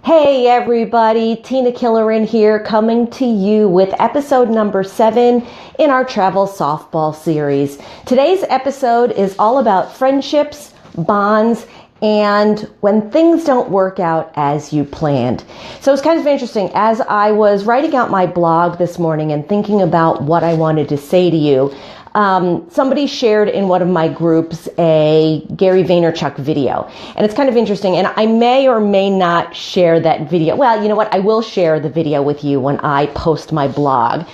Hey everybody, Tina Killerin here, coming to you with episode number 7 in our travel softball series. Today's episode is all about friendships, bonds, and when things don't work out as you planned. So it's kind of interesting. As I was writing out my blog this morning and thinking about what I wanted to say to you, somebody shared in one of my groups a Gary Vaynerchuk video. And it's kind of interesting. And I may or may not share that video. Well, you know what? I will share the video with you when I post my blog.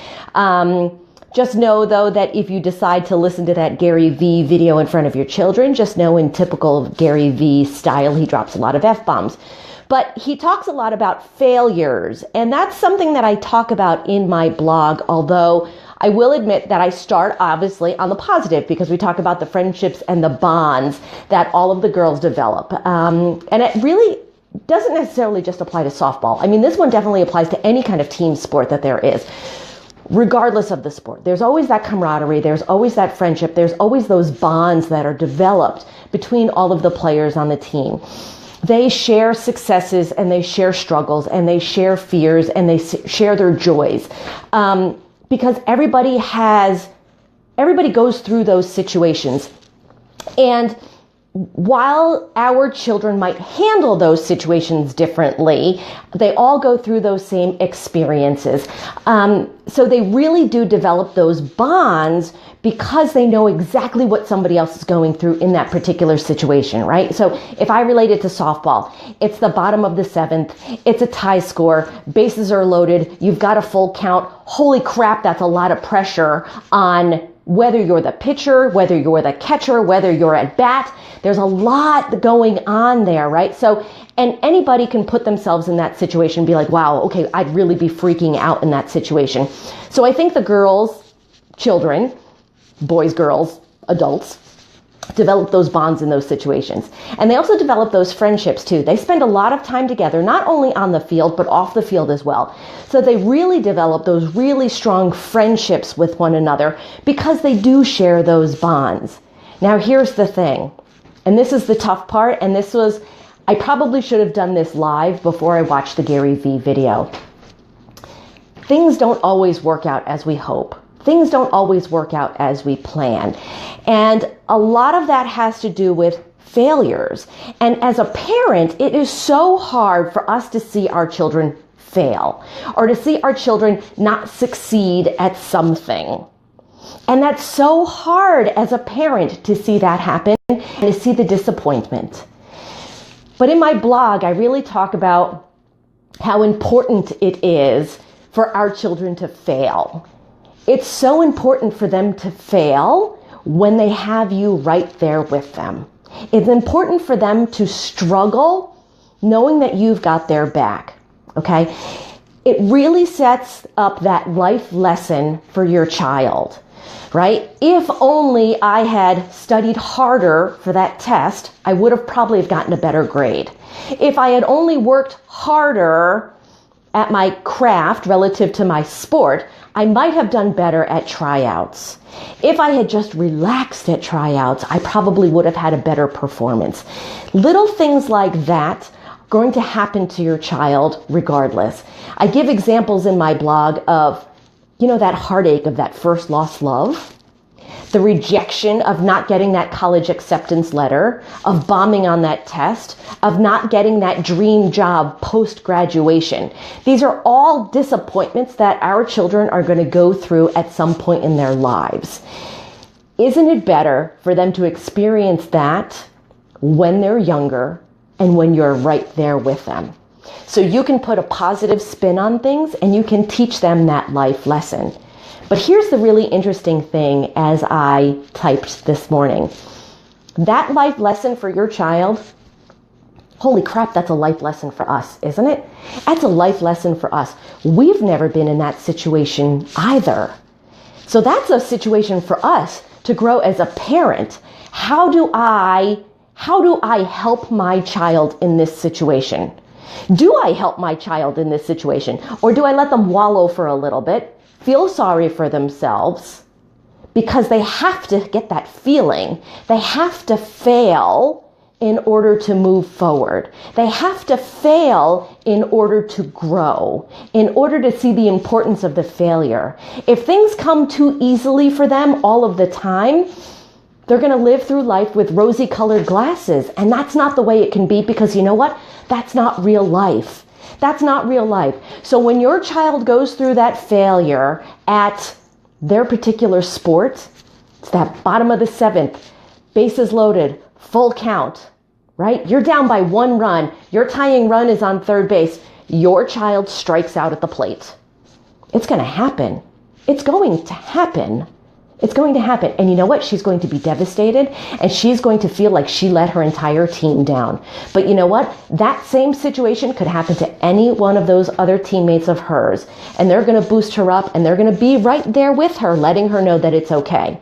Just know, though, that if you decide to listen to that Gary V video in front of your children, just know in typical Gary V style, he drops a lot of F-bombs. But he talks a lot about failures, and that's something that I talk about in my blog, although I will admit that I start obviously on the positive because we talk about the friendships and the bonds that all of the girls develop. And it really doesn't necessarily just apply to softball. I mean, this one definitely applies to any kind of team sport that there is. Regardless of the sport, there's always that camaraderie, there's always that friendship, there's always those bonds that are developed between all of the players on the team. They share successes and they share struggles and they share fears and they share their joys. Because everybody goes through those situations. And while our children might handle those situations differently, they all go through those same experiences. So they really do develop those bonds because they know exactly what somebody else is going through in that particular situation, right? So if I relate it to softball, it's the bottom of the 7th, it's a tie score, bases are loaded, you've got a full count. Holy crap, that's a lot of pressure on whether you're the pitcher, whether you're the catcher, whether you're at bat. There's a lot going on there, right? So, and anybody can put themselves in that situation and be like, wow, okay, I'd really be freaking out in that situation. So I think the girls, children, boys, girls, adults, develop those bonds in those situations. And they also develop those friendships too. They spend a lot of time together, not only on the field, but off the field as well. So they really develop those really strong friendships with one another because they do share those bonds. Now, here's the thing, and this is the tough part, and I probably should have done this live before I watched the Gary V video. Things don't always work out as we hope. Things don't always work out as we plan. And a lot of that has to do with failures. And as a parent, it is so hard for us to see our children fail or to see our children not succeed at something. And that's so hard as a parent to see that happen and to see the disappointment. But in my blog, I really talk about how important it is for our children to fail. It's so important for them to fail when they have you right there with them. It's important for them to struggle knowing that you've got their back, okay? It really sets up that life lesson for your child, right? If only I had studied harder for that test, I would have probably gotten a better grade. If I had only worked harder at my craft relative to my sport, I might have done better at tryouts. If I had just relaxed at tryouts, I probably would have had a better performance. Little things like that are going to happen to your child regardless. I give examples in my blog of, that heartache of that first lost love, the rejection of not getting that college acceptance letter, of bombing on that test, of not getting that dream job post-graduation. These are all disappointments that our children are going to go through at some point in their lives. Isn't it better for them to experience that when they're younger and when you're right there with them? So you can put a positive spin on things and you can teach them that life lesson. But here's the really interesting thing as I typed this morning. That life lesson for your child, holy crap, that's a life lesson for us, isn't it? That's a life lesson for us. We've never been in that situation either. So that's a situation for us to grow as a parent. How do I help my child in this situation? Do I help my child in this situation? Or do I let them wallow for a little bit, feel sorry for themselves, because they have to get that feeling. They have to fail in order to move forward. They have to fail in order to grow, in order to see the importance of the failure. If things come too easily for them all of the time, they're going to live through life with rosy colored glasses. And that's not the way it can be, because you know what? That's not real life. That's not real life. So when your child goes through that failure at their particular sport, it's that bottom of the seventh, bases loaded, full count, right? You're down by 1 run. Your tying run is on third base. Your child strikes out at the plate. It's going to happen. It's going to happen. It's going to happen. And you know what? She's going to be devastated, and she's going to feel like she let her entire team down. But you know what? That same situation could happen to any one of those other teammates of hers. And they're going to boost her up, and they're going to be right there with her, letting her know that it's okay.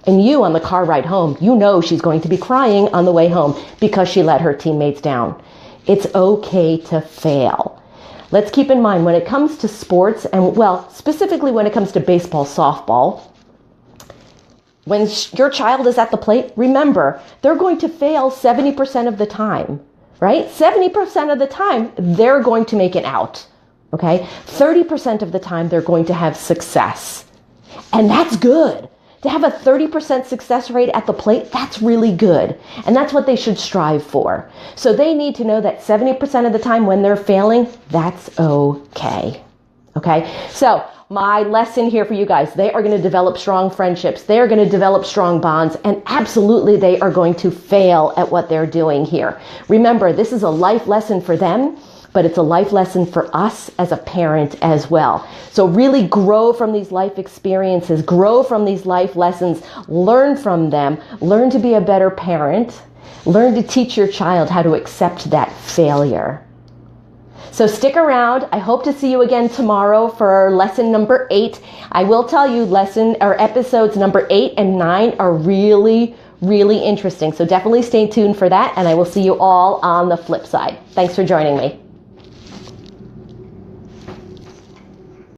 And you, on the car ride home, you know she's going to be crying on the way home because she let her teammates down. It's okay to fail. Let's keep in mind, when it comes to sports, and well, specifically when it comes to baseball, softball, when your child is at the plate, remember, they're going to fail 70% of the time, right? 70% of the time, they're going to make it out, okay? 30% of the time, they're going to have success. And that's good. To have a 30% success rate at the plate, that's really good. And that's what they should strive for. So they need to know that 70% of the time when they're failing, that's okay. Okay? So my lesson here for you guys, they are going to develop strong friendships. They are going to develop strong bonds. And absolutely, they are going to fail at what they're doing here. Remember, this is a life lesson for them, but it's a life lesson for us as a parent as well. So really grow from these life experiences, grow from these life lessons, learn from them, learn to be a better parent, learn to teach your child how to accept that failure. So stick around. I hope to see you again tomorrow for lesson number 8. I will tell you, episodes number 8 and 9 are really interesting. So definitely stay tuned for that, and I will see you all on the flip side. Thanks for joining me.